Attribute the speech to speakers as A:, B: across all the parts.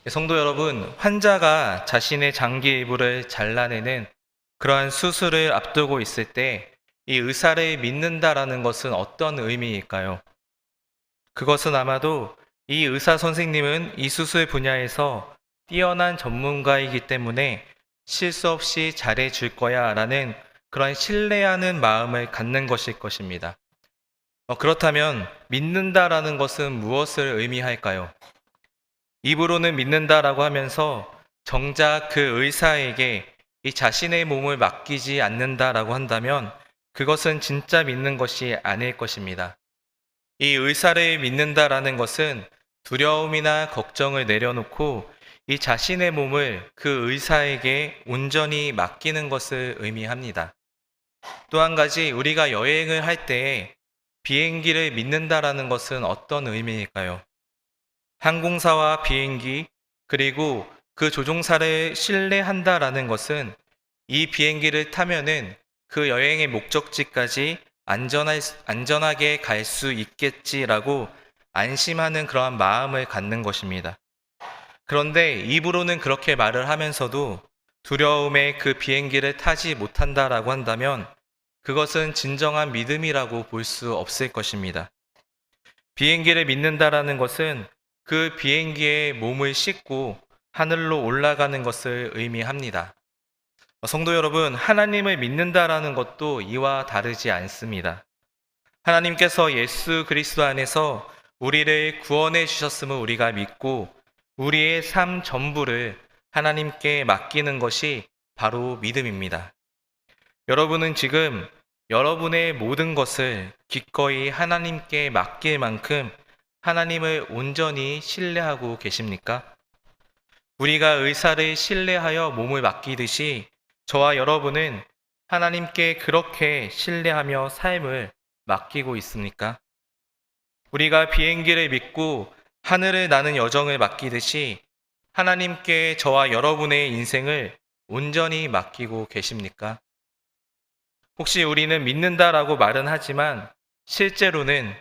A: 성도 여러분, 환자가 자신의 장기 일부를 잘라내는 그러한 수술을 앞두고 있을 때 이 의사를 믿는다라는 것은 어떤 의미일까요? 그것은 아마도 이 의사 선생님은 이 수술 분야에서 뛰어난 전문가이기 때문에 실수 없이 잘해줄 거야 라는 그런 신뢰하는 마음을 갖는 것일 것입니다. 그렇다면 믿는다라는 것은 무엇을 의미할까요? 입으로는 믿는다라고 하면서 정작 그 의사에게 이 자신의 몸을 맡기지 않는다라고 한다면 그것은 진짜 믿는 것이 아닐 것입니다. 이 의사를 믿는다라는 것은 두려움이나 걱정을 내려놓고 이 자신의 몸을 그 의사에게 온전히 맡기는 것을 의미합니다. 또 한 가지 우리가 여행을 할 때에 비행기를 믿는다라는 것은 어떤 의미일까요? 항공사와 비행기, 그리고 그 조종사를 신뢰한다라는 것은 이 비행기를 타면은 그 여행의 목적지까지 안전하게 갈 수 있겠지라고 안심하는 그러한 마음을 갖는 것입니다. 그런데 입으로는 그렇게 말을 하면서도 두려움에 그 비행기를 타지 못한다라고 한다면 그것은 진정한 믿음이라고 볼 수 없을 것입니다. 비행기를 믿는다라는 것은 그 비행기에 몸을 싣고 하늘로 올라가는 것을 의미합니다. 성도 여러분, 하나님을 믿는다라는 것도 이와 다르지 않습니다. 하나님께서 예수 그리스도 안에서 우리를 구원해 주셨음을 우리가 믿고 우리의 삶 전부를 하나님께 맡기는 것이 바로 믿음입니다. 여러분은 지금 여러분의 모든 것을 기꺼이 하나님께 맡길 만큼 하나님을 온전히 신뢰하고 계십니까? 우리가 의사를 신뢰하여 몸을 맡기듯이 저와 여러분은 하나님께 그렇게 신뢰하며 삶을 맡기고 있습니까? 우리가 비행기를 믿고 하늘을 나는 여정을 맡기듯이 하나님께 저와 여러분의 인생을 온전히 맡기고 계십니까? 혹시 우리는 믿는다라고 말은 하지만 실제로는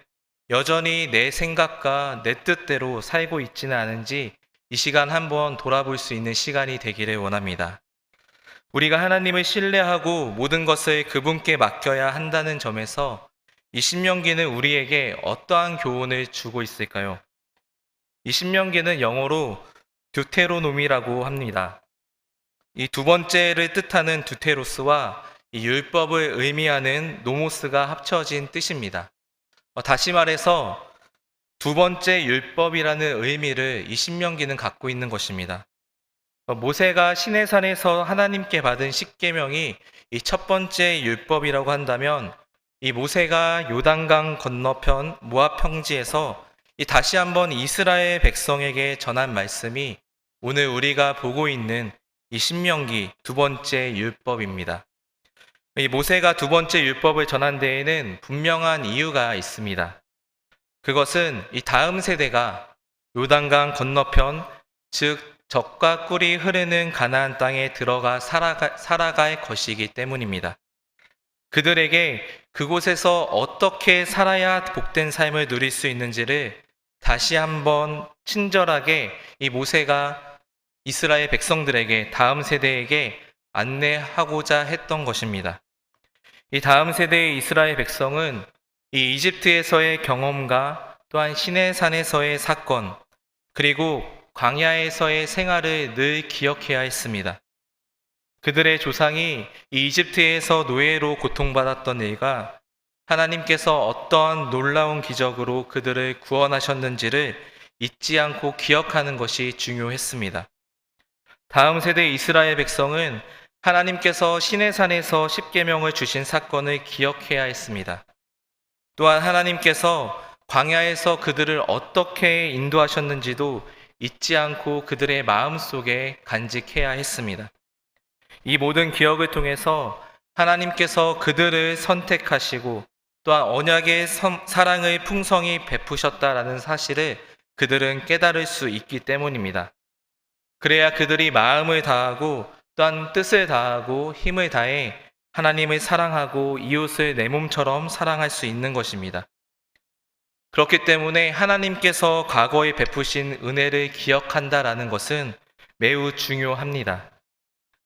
A: 여전히 내 생각과 내 뜻대로 살고 있지는 않은지 이 시간 한번 돌아볼 수 있는 시간이 되기를 원합니다. 우리가 하나님을 신뢰하고 모든 것을 그분께 맡겨야 한다는 점에서 이 신명기는 우리에게 어떠한 교훈을 주고 있을까요? 이 신명기는 영어로 듀테로노미라고 합니다. 이 두 번째를 뜻하는 듀테로스와 이 율법을 의미하는 노모스가 합쳐진 뜻입니다. 다시 말해서 두 번째 율법이라는 의미를 이 신명기는 갖고 있는 것입니다. 모세가 시내산에서 하나님께 받은 십계명이 이 첫 번째 율법이라고 한다면 이 모세가 요단강 건너편 모압 평지에서 이 다시 한번 이스라엘 백성에게 전한 말씀이 오늘 우리가 보고 있는 이 신명기 두 번째 율법입니다. 이 모세가 두 번째 율법을 전한 데에는 분명한 이유가 있습니다. 그것은 이 다음 세대가 요단강 건너편, 즉 젖과 꿀이 흐르는 가나안 땅에 들어가 살아갈 것이기 때문입니다. 그들에게 그곳에서 어떻게 살아야 복된 삶을 누릴 수 있는지를 다시 한번 친절하게 이 모세가 이스라엘 백성들에게, 다음 세대에게 안내하고자 했던 것입니다. 이 다음 세대의 이스라엘 백성은 이 이집트에서의 경험과 또한 시내산에서의 사건, 그리고 광야에서의 생활을 늘 기억해야 했습니다. 그들의 조상이 이 이집트에서 노예로 고통받았던 일과 하나님께서 어떠한 놀라운 기적으로 그들을 구원하셨는지를 잊지 않고 기억하는 것이 중요했습니다. 다음 세대 이스라엘 백성은 하나님께서 시내산에서 십계명을 주신 사건을 기억해야 했습니다. 또한 하나님께서 광야에서 그들을 어떻게 인도하셨는지도 잊지 않고 그들의 마음속에 간직해야 했습니다. 이 모든 기억을 통해서 하나님께서 그들을 선택하시고 또한 언약의 사랑을 풍성히 베푸셨다라는 사실을 그들은 깨달을 수 있기 때문입니다. 그래야 그들이 마음을 다하고 또한 뜻을 다하고 힘을 다해 하나님을 사랑하고 이웃을 내 몸처럼 사랑할 수 있는 것입니다. 그렇기 때문에 하나님께서 과거에 베푸신 은혜를 기억한다라는 것은 매우 중요합니다.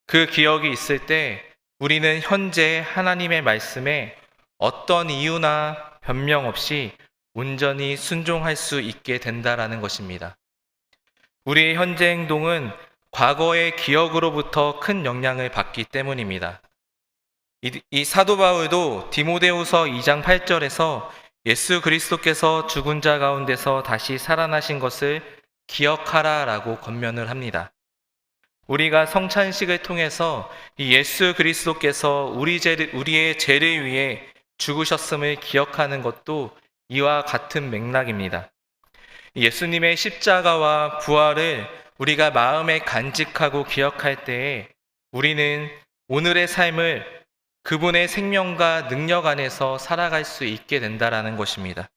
A: 그 기억이 있을 때 우리는 현재 하나님의 말씀에 어떤 이유나 변명 없이 온전히 순종할 수 있게 된다라는 것입니다. 우리의 현재 행동은 과거의 기억으로부터 큰 영향을 받기 때문입니다. 이 사도 바울도 디모데후서 2장 8절에서 예수 그리스도께서 죽은 자 가운데서 다시 살아나신 것을 기억하라라고 권면을 합니다. 우리가 성찬식을 통해서 이 예수 그리스도께서 우리의 죄를 위해 죽으셨음을 기억하는 것도 이와 같은 맥락입니다. 예수님의 십자가와 부활을 우리가 마음에 간직하고 기억할 때에 우리는 오늘의 삶을 그분의 생명과 능력 안에서 살아갈 수 있게 된다라는 것입니다.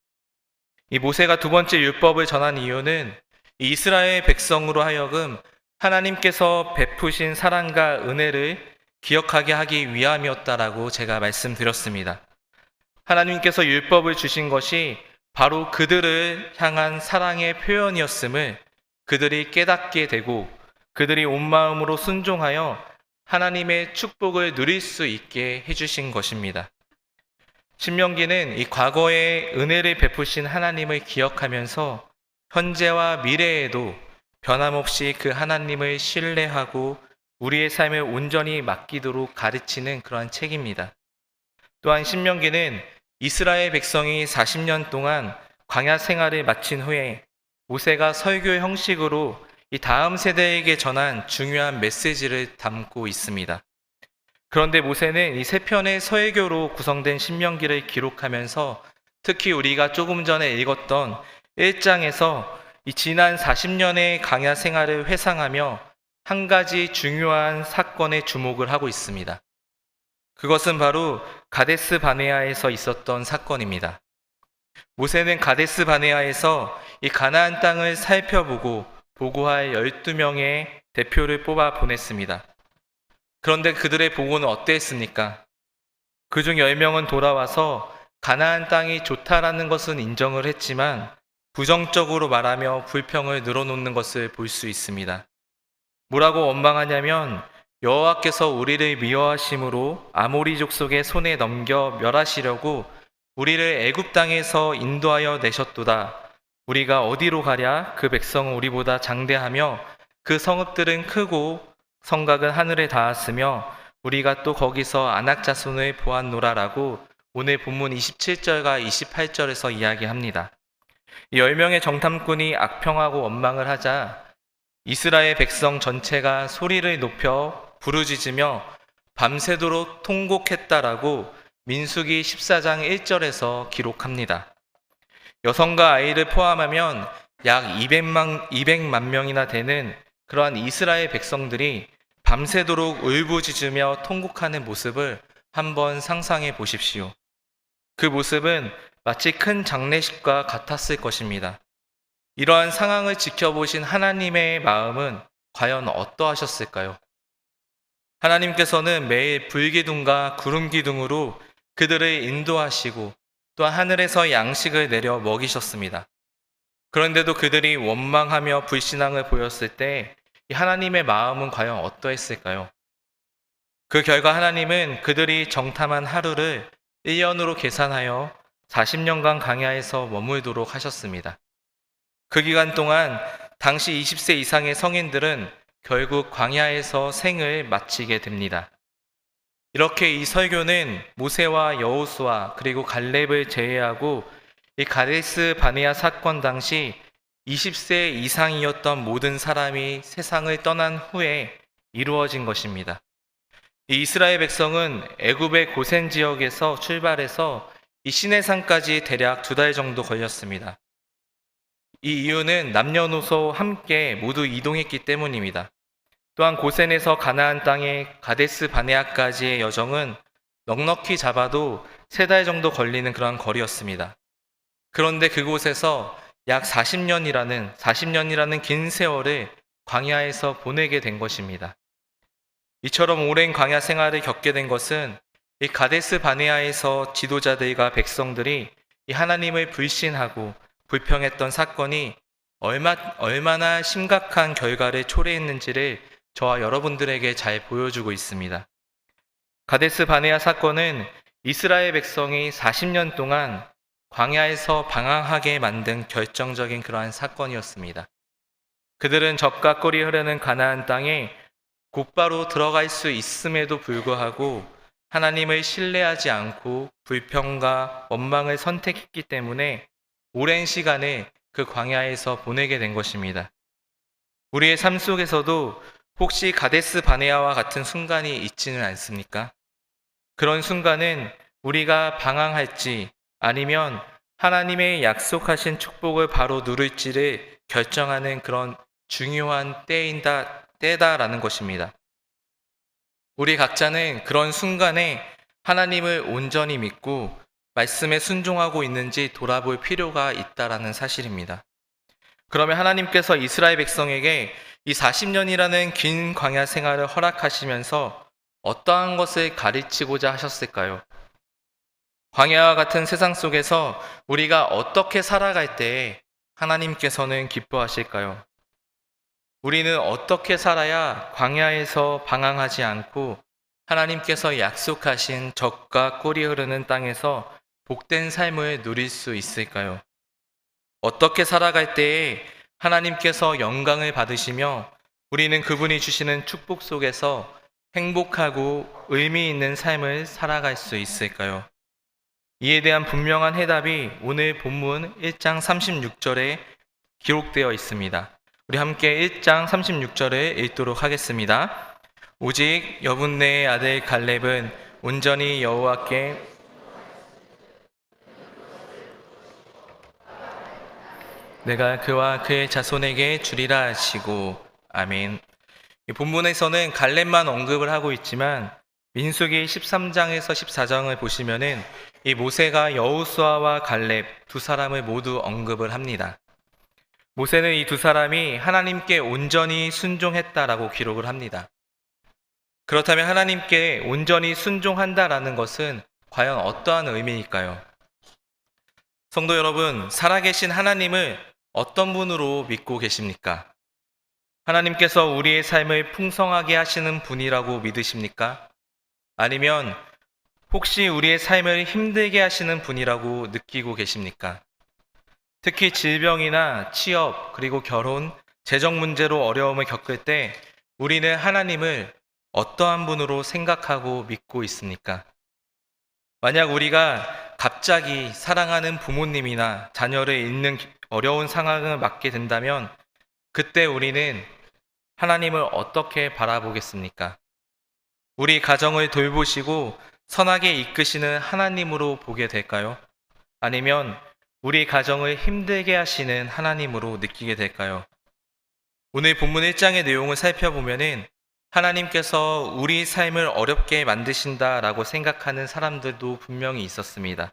A: 이 모세가 두 번째 율법을 전한 이유는 이스라엘 백성으로 하여금 하나님께서 베푸신 사랑과 은혜를 기억하게 하기 위함이었다라고 제가 말씀드렸습니다. 하나님께서 율법을 주신 것이 바로 그들을 향한 사랑의 표현이었음을 그들이 깨닫게 되고 그들이 온 마음으로 순종하여 하나님의 축복을 누릴 수 있게 해주신 것입니다. 신명기는 이 과거의 은혜를 베푸신 하나님을 기억하면서 현재와 미래에도 변함없이 그 하나님을 신뢰하고 우리의 삶을 온전히 맡기도록 가르치는 그러한 책입니다. 또한 신명기는 이스라엘 백성이 40년 동안 광야 생활을 마친 후에 모세가 설교 형식으로 이 다음 세대에게 전한 중요한 메시지를 담고 있습니다. 그런데 모세는 이 세 편의 설교로 구성된 신명기를 기록하면서 특히 우리가 조금 전에 읽었던 1장에서 이 지난 40년의 광야 생활을 회상하며 한 가지 중요한 사건에 주목을 하고 있습니다. 그것은 바로 가데스 바네아에서 있었던 사건입니다. 모세는 가데스 바네아에서 이 가나안 땅을 살펴보고 보고할 12명의 대표를 뽑아 보냈습니다. 그런데 그들의 보고는 어땠습니까? 그중 10명은 돌아와서 가나안 땅이 좋다라는 것은 인정을 했지만 부정적으로 말하며 불평을 늘어놓는 것을 볼 수 있습니다. 뭐라고 원망하냐면 여호와께서 우리를 미워하심으로 아모리 족속의 손에 넘겨 멸하시려고 우리를 애굽 땅에서 인도하여 내셨도다. 우리가 어디로 가랴? 그 백성은 우리보다 장대하며 그 성읍들은 크고 성곽은 하늘에 닿았으며 우리가 또 거기서 아낙 자손을 보았노라라고 오늘 본문 27절과 28절에서 이야기합니다. 이 10명의 정탐꾼이 악평하고 원망을 하자 이스라엘 백성 전체가 소리를 높여 부르짖으며 밤새도록 통곡했다라고 민수기 14장 1절에서 기록합니다. 여성과 아이를 포함하면 약 200만 명이나 되는 그러한 이스라엘 백성들이 밤새도록 울부짖으며 통곡하는 모습을 한번 상상해 보십시오. 그 모습은 마치 큰 장례식과 같았을 것입니다. 이러한 상황을 지켜보신 하나님의 마음은 과연 어떠하셨을까요? 하나님께서는 매일 불기둥과 구름기둥으로 그들을 인도하시고 또한 하늘에서 양식을 내려 먹이셨습니다. 그런데도 그들이 원망하며 불신앙을 보였을 때 하나님의 마음은 과연 어떠했을까요? 그 결과 하나님은 그들이 정탐한 하루를 1년으로 계산하여 40년간 광야에서 머물도록 하셨습니다. 그 기간 동안 당시 20세 이상의 성인들은 결국 광야에서 생을 마치게 됩니다. 이렇게 이 설교는 모세와 여호수아 그리고 갈렙을 제외하고 이 가데스 바네아 사건 당시 20세 이상이었던 모든 사람이 세상을 떠난 후에 이루어진 것입니다. 이 이스라엘 백성은 애굽의 고센 지역에서 출발해서 이 시내산까지 대략 2달 정도 걸렸습니다. 이 이유는 남녀노소 함께 모두 이동했기 때문입니다. 또한 고센에서 가나안 땅의 가데스 바네아까지의 여정은 넉넉히 잡아도 3달 정도 걸리는 그런 거리였습니다. 그런데 그곳에서 약 40년이라는 긴 세월을 광야에서 보내게 된 것입니다. 이처럼 오랜 광야 생활을 겪게 된 것은 이 가데스 바네아에서 지도자들과 백성들이 이 하나님을 불신하고 불평했던 사건이 얼마나 심각한 결과를 초래했는지를 저와 여러분들에게 잘 보여주고 있습니다. 가데스 바네아 사건은 이스라엘 백성이 40년 동안 광야에서 방황하게 만든 결정적인 그러한 사건이었습니다. 그들은 적과 꿀이 흐르는 가나안 땅에 곧바로 들어갈 수 있음에도 불구하고 하나님을 신뢰하지 않고 불평과 원망을 선택했기 때문에 오랜 시간을 그 광야에서 보내게 된 것입니다. 우리의 삶 속에서도 혹시 가데스 바네아와 같은 순간이 있지는 않습니까? 그런 순간은 우리가 방황할지 아니면 하나님의 약속하신 축복을 바로 누릴지를 결정하는 그런 중요한 때다라는 것입니다. 우리 각자는 그런 순간에 하나님을 온전히 믿고 말씀에 순종하고 있는지 돌아볼 필요가 있다라는 사실입니다. 그러면 하나님께서 이스라엘 백성에게 이 40년이라는 긴 광야 생활을 허락하시면서 어떠한 것을 가르치고자 하셨을까요? 광야와 같은 세상 속에서 우리가 어떻게 살아갈 때에 하나님께서는 기뻐하실까요? 우리는 어떻게 살아야 광야에서 방황하지 않고 하나님께서 약속하신 젖과 꿀이 흐르는 땅에서 복된 삶을 누릴 수 있을까요? 어떻게 살아갈 때에 하나님께서 영광을 받으시며 우리는 그분이 주시는 축복 속에서 행복하고 의미 있는 삶을 살아갈 수 있을까요? 이에 대한 분명한 해답이 오늘 본문 1장 36절에 기록되어 있습니다. 우리 함께 1장 36절을 읽도록 하겠습니다. 오직 여분네의 아들 갈렙은 온전히 여호와께 내가 그와 그의 자손에게 주리라 하시고 아멘. 본문에서는 갈렙만 언급을 하고 있지만 민수기 13장에서 14장을 보시면은 이 모세가 여호수아와 갈렙 두 사람을 모두 언급을 합니다. 모세는 이 두 사람이 하나님께 온전히 순종했다라고 기록을 합니다. 그렇다면 하나님께 온전히 순종한다라는 것은 과연 어떠한 의미일까요? 성도 여러분, 살아계신 하나님을 어떤 분으로 믿고 계십니까? 하나님께서 우리의 삶을 풍성하게 하시는 분이라고 믿으십니까? 아니면 혹시 우리의 삶을 힘들게 하시는 분이라고 느끼고 계십니까? 특히 질병이나 취업, 그리고 결혼, 재정 문제로 어려움을 겪을 때 우리는 하나님을 어떠한 분으로 생각하고 믿고 있습니까? 만약 우리가 갑자기 사랑하는 부모님이나 자녀를 잃는 어려운 상황을 맞게 된다면 그때 우리는 하나님을 어떻게 바라보겠습니까? 우리 가정을 돌보시고 선하게 이끄시는 하나님으로 보게 될까요? 아니면 우리 가정을 힘들게 하시는 하나님으로 느끼게 될까요? 오늘 본문 1장의 내용을 살펴보면은 하나님께서 우리 삶을 어렵게 만드신다라고 생각하는 사람들도 분명히 있었습니다.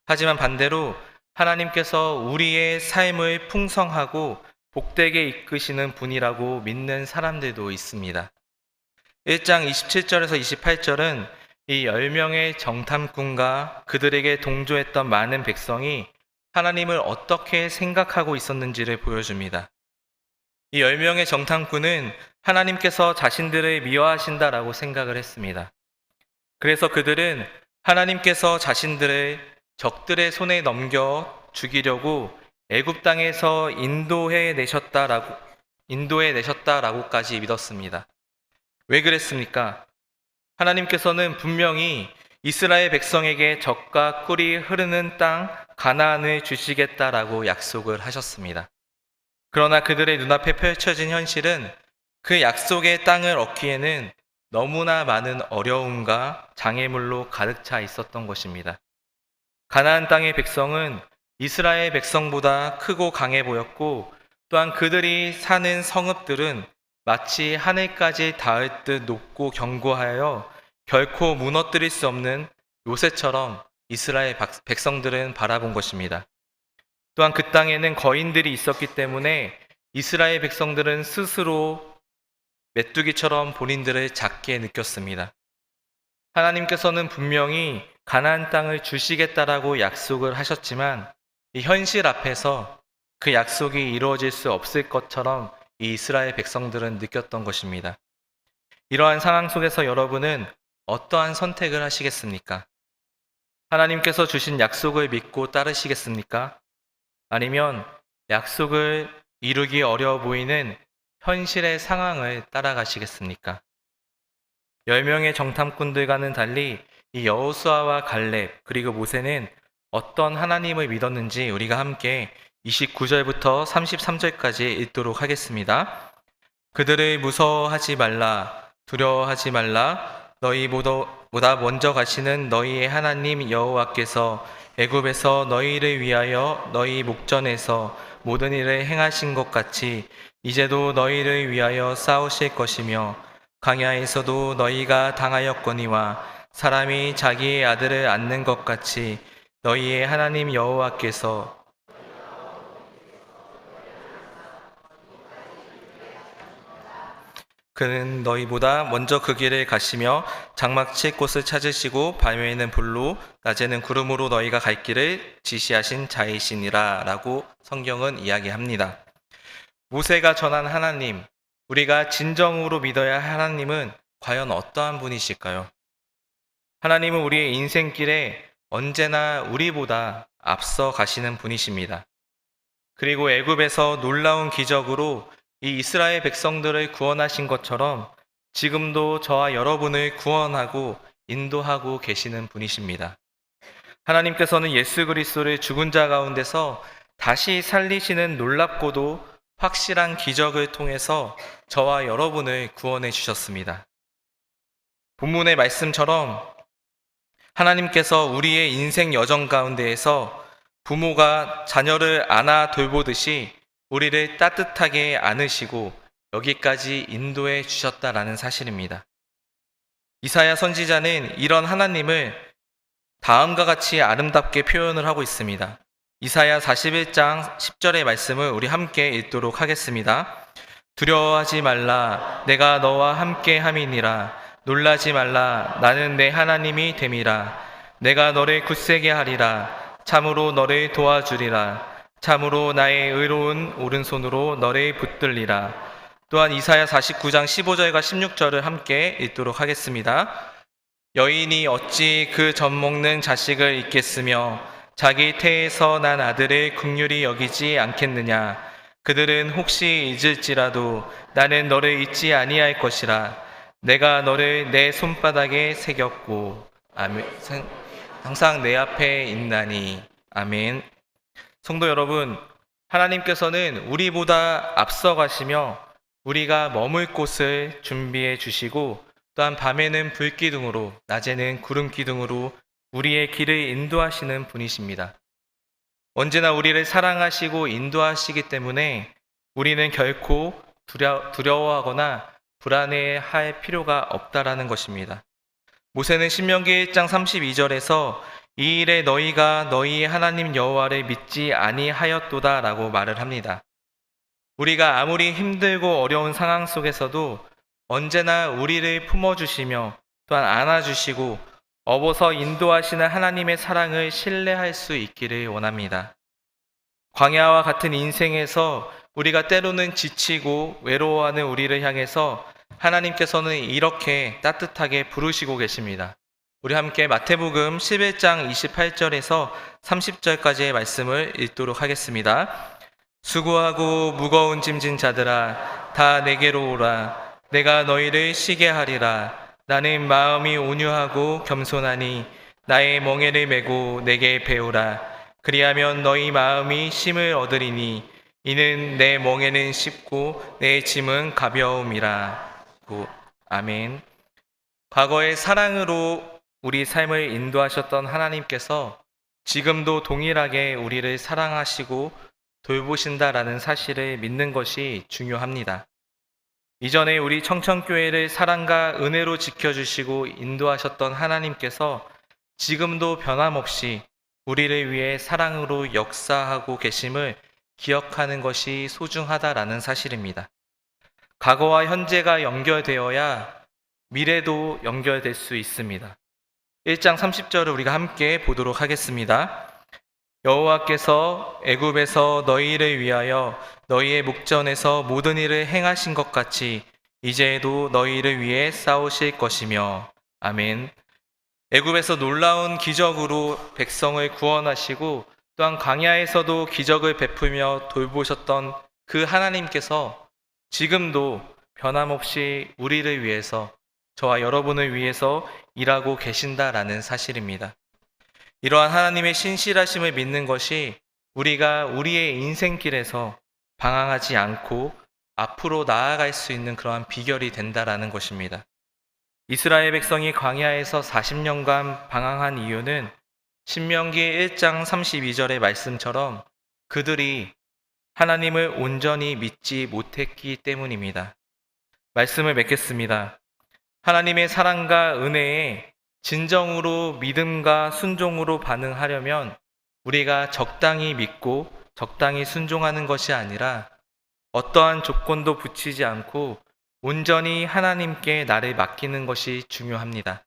A: 하지만 반대로 하나님께서 우리의 삶을 풍성하고 복되게 이끄시는 분이라고 믿는 사람들도 있습니다. 1장 27절에서 28절은 이 10명의 정탐꾼과 그들에게 동조했던 많은 백성이 하나님을 어떻게 생각하고 있었는지를 보여줍니다. 이 10명의 정탐꾼은 하나님께서 자신들을 미워하신다라고 생각을 했습니다. 그래서 그들은 하나님께서 자신들을 적들의 손에 넘겨 죽이려고 애굽 땅에서 인도해 내셨다라고까지 믿었습니다. 왜 그랬습니까? 하나님께서는 분명히 이스라엘 백성에게 젖과 꿀이 흐르는 땅 가나안을 주시겠다라고 약속을 하셨습니다. 그러나 그들의 눈앞에 펼쳐진 현실은 그 약속의 땅을 얻기에는 너무나 많은 어려움과 장애물로 가득 차 있었던 것입니다. 가나안 땅의 백성은 이스라엘 백성보다 크고 강해 보였고 또한 그들이 사는 성읍들은 마치 하늘까지 닿을 듯 높고 견고하여 결코 무너뜨릴 수 없는 요새처럼 이스라엘 백성들은 바라본 것입니다. 또한 그 땅에는 거인들이 있었기 때문에 이스라엘 백성들은 스스로 메뚜기처럼 본인들을 작게 느꼈습니다. 하나님께서는 분명히 가나안 땅을 주시겠다라고 약속을 하셨지만 이 현실 앞에서 그 약속이 이루어질 수 없을 것처럼 이 이스라엘 백성들은 느꼈던 것입니다. 이러한 상황 속에서 여러분은 어떠한 선택을 하시겠습니까? 하나님께서 주신 약속을 믿고 따르시겠습니까? 아니면 약속을 이루기 어려워 보이는 현실의 상황을 따라가시겠습니까? 10명의 정탐꾼들과는 달리 이 여호수아와 갈렙 그리고 모세는 어떤 하나님을 믿었는지 우리가 함께 29절부터 33절까지 읽도록 하겠습니다. 그들을 무서워하지 말라, 두려워하지 말라. 너희보다 먼저 가시는 너희의 하나님 여호와께서 애굽에서 너희를 위하여 너희 목전에서 모든 일을 행하신 것 같이 이제도 너희를 위하여 싸우실 것이며 광야에서도 너희가 당하였거니와 사람이 자기의 아들을 낳는 것 같이 너희의 하나님 여호와께서 그는 너희보다 먼저 그 길을 가시며 장막 칠 곳을 찾으시고 밤에는 불로 낮에는 구름으로 너희가 갈 길을 지시하신 자이시니라 라고 성경은 이야기합니다. 모세가 전한 하나님, 우리가 진정으로 믿어야 할 하나님은 과연 어떠한 분이실까요? 하나님은 우리의 인생길에 언제나 우리보다 앞서 가시는 분이십니다. 그리고 애굽에서 놀라운 기적으로 이 이스라엘 백성들을 구원하신 것처럼 지금도 저와 여러분을 구원하고 인도하고 계시는 분이십니다. 하나님께서는 예수 그리스도를 죽은 자 가운데서 다시 살리시는 놀랍고도 확실한 기적을 통해서 저와 여러분을 구원해 주셨습니다. 본문의 말씀처럼 하나님께서 우리의 인생 여정 가운데에서 부모가 자녀를 안아 돌보듯이 우리를 따뜻하게 안으시고 여기까지 인도해 주셨다라는 사실입니다. 이사야 선지자는 이런 하나님을 다음과 같이 아름답게 표현을 하고 있습니다. 이사야 41장 10절의 말씀을 우리 함께 읽도록 하겠습니다. 두려워하지 말라, 내가 너와 함께 함이니라. 놀라지 말라, 나는 내 하나님이 됨이라. 내가 너를 굳세게 하리라. 참으로 너를 도와주리라. 참으로 나의 의로운 오른손으로 너를 붙들리라. 또한 이사야 49장 15절과 16절을 함께 읽도록 하겠습니다. 여인이 어찌 그 젖 먹는 자식을 잊겠으며 자기 태에서 난 아들을 긍휼히 여기지 않겠느냐. 그들은 혹시 잊을지라도 나는 너를 잊지 아니할 것이라. 내가 너를 내 손바닥에 새겼고 아멘. 항상 내 앞에 있나니. 아멘. 성도 여러분, 하나님께서는 우리보다 앞서가시며 우리가 머물 곳을 준비해 주시고 또한 밤에는 불기둥으로 낮에는 구름기둥으로 우리의 길을 인도하시는 분이십니다. 언제나 우리를 사랑하시고 인도하시기 때문에 우리는 결코 두려워하거나 불안해할 필요가 없다라는 것입니다. 모세는 신명기 1장 32절에서 이 일에 너희가 너희의 하나님 여호와를 믿지 아니하였도다 라고 말을 합니다. 우리가 아무리 힘들고 어려운 상황 속에서도 언제나 우리를 품어주시며 또한 안아주시고 업어서 인도하시는 하나님의 사랑을 신뢰할 수 있기를 원합니다. 광야와 같은 인생에서 우리가 때로는 지치고 외로워하는 우리를 향해서 하나님께서는 이렇게 따뜻하게 부르시고 계십니다. 우리 함께 마태복음 11장 28절에서 30절까지의 말씀을 읽도록 하겠습니다. 수고하고 무거운 짐진 자들아 다 내게로 오라. 내가 너희를 쉬게 하리라. 나는 마음이 온유하고 겸손하니 나의 멍에를 메고 내게 배우라. 그리하면 너희 마음이 쉼을 얻으리니 이는 내 멍에는 쉽고 내 짐은 가벼움이라. 아멘. 과거의 사랑으로 우리 삶을 인도하셨던 하나님께서 지금도 동일하게 우리를 사랑하시고 돌보신다라는 사실을 믿는 것이 중요합니다. 이전에 우리 청천교회를 사랑과 은혜로 지켜주시고 인도하셨던 하나님께서 지금도 변함없이 우리를 위해 사랑으로 역사하고 계심을 기억하는 것이 소중하다라는 사실입니다. 과거와 현재가 연결되어야 미래도 연결될 수 있습니다. 1장 30절을 우리가 함께 보도록 하겠습니다. 여호와께서 애굽에서 너희를 위하여 너희의 목전에서 모든 일을 행하신 것 같이 이제도 너희를 위해 싸우실 것이며. 아멘. 애굽에서 놀라운 기적으로 백성을 구원하시고 또한 광야에서도 기적을 베풀며 돌보셨던 그 하나님께서 지금도 변함없이 우리를 위해서, 저와 여러분을 위해서 일하고 계신다라는 사실입니다. 이러한 하나님의 신실하심을 믿는 것이 우리가 우리의 인생길에서 방황하지 않고 앞으로 나아갈 수 있는 그러한 비결이 된다라는 것입니다. 이스라엘 백성이 광야에서 40년간 방황한 이유는 신명기 1장 32절의 말씀처럼 그들이 하나님을 온전히 믿지 못했기 때문입니다. 말씀을 맺겠습니다. 하나님의 사랑과 은혜에 진정으로 믿음과 순종으로 반응하려면 우리가 적당히 믿고 적당히 순종하는 것이 아니라 어떠한 조건도 붙이지 않고 온전히 하나님께 나를 맡기는 것이 중요합니다.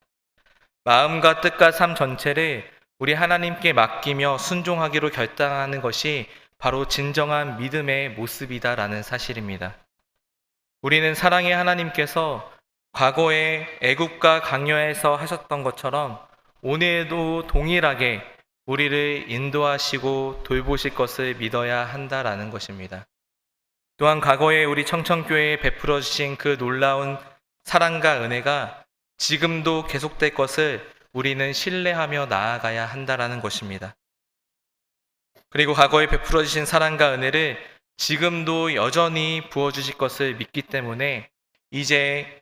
A: 마음과 뜻과 삶 전체를 우리 하나님께 맡기며 순종하기로 결단하는 것이 바로 진정한 믿음의 모습이다라는 사실입니다. 우리는 사랑의 하나님께서 과거에 애굽과 광야에서 하셨던 것처럼 오늘도 동일하게 우리를 인도하시고 돌보실 것을 믿어야 한다라는 것입니다. 또한 과거에 우리 청천교회에 베풀어 주신 그 놀라운 사랑과 은혜가 지금도 계속될 것을 우리는 신뢰하며 나아가야 한다라는 것입니다. 그리고 과거에 베풀어 주신 사랑과 은혜를 지금도 여전히 부어주실 것을 믿기 때문에 이제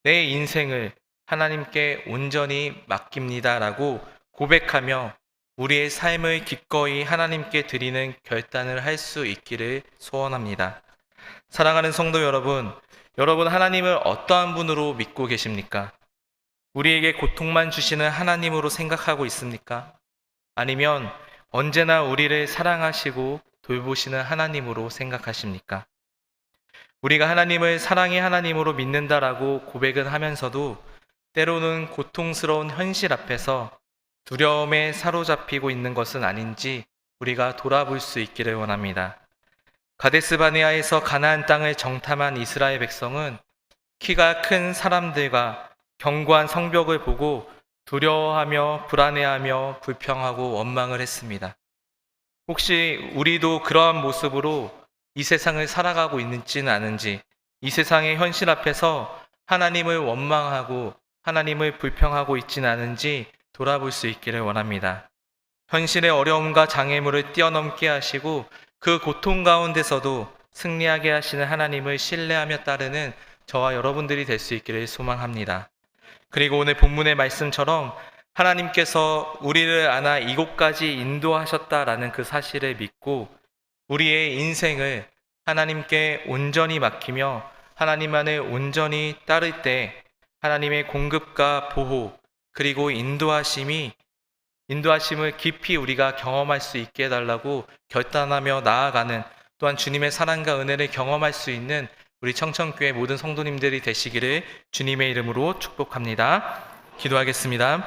A: 내 인생을 하나님께 온전히 맡깁니다라고 고백하며 우리의 삶을 기꺼이 하나님께 드리는 결단을 할 수 있기를 소원합니다. 사랑하는 성도 여러분, 여러분 하나님을 어떠한 분으로 믿고 계십니까? 우리에게 고통만 주시는 하나님으로 생각하고 있습니까? 아니면 언제나 우리를 사랑하시고 돌보시는 하나님으로 생각하십니까? 우리가 하나님을 사랑의 하나님으로 믿는다라고 고백은 하면서도 때로는 고통스러운 현실 앞에서 두려움에 사로잡히고 있는 것은 아닌지 우리가 돌아볼 수 있기를 원합니다. 가데스 바네아에서 가나안 땅을 정탐한 이스라엘 백성은 키가 큰 사람들과 견고한 성벽을 보고 두려워하며 불안해하며 불평하고 원망을 했습니다. 혹시 우리도 그러한 모습으로 이 세상을 살아가고 있지는 않은지, 이 세상의 현실 앞에서 하나님을 원망하고 하나님을 불평하고 있지는 않은지 돌아볼 수 있기를 원합니다. 현실의 어려움과 장애물을 뛰어넘게 하시고 그 고통 가운데서도 승리하게 하시는 하나님을 신뢰하며 따르는 저와 여러분들이 될 수 있기를 소망합니다. 그리고 오늘 본문의 말씀처럼 하나님께서 우리를 안아 이곳까지 인도하셨다라는 그 사실을 믿고 우리의 인생을 하나님께 온전히 맡기며 하나님만을 온전히 따를 때 하나님의 공급과 보호 그리고 인도하심을 깊이 우리가 경험할 수 있게 해달라고 결단하며 나아가는, 또한 주님의 사랑과 은혜를 경험할 수 있는 우리 청천교회 모든 성도님들이 되시기를 주님의 이름으로 축복합니다. 기도하겠습니다.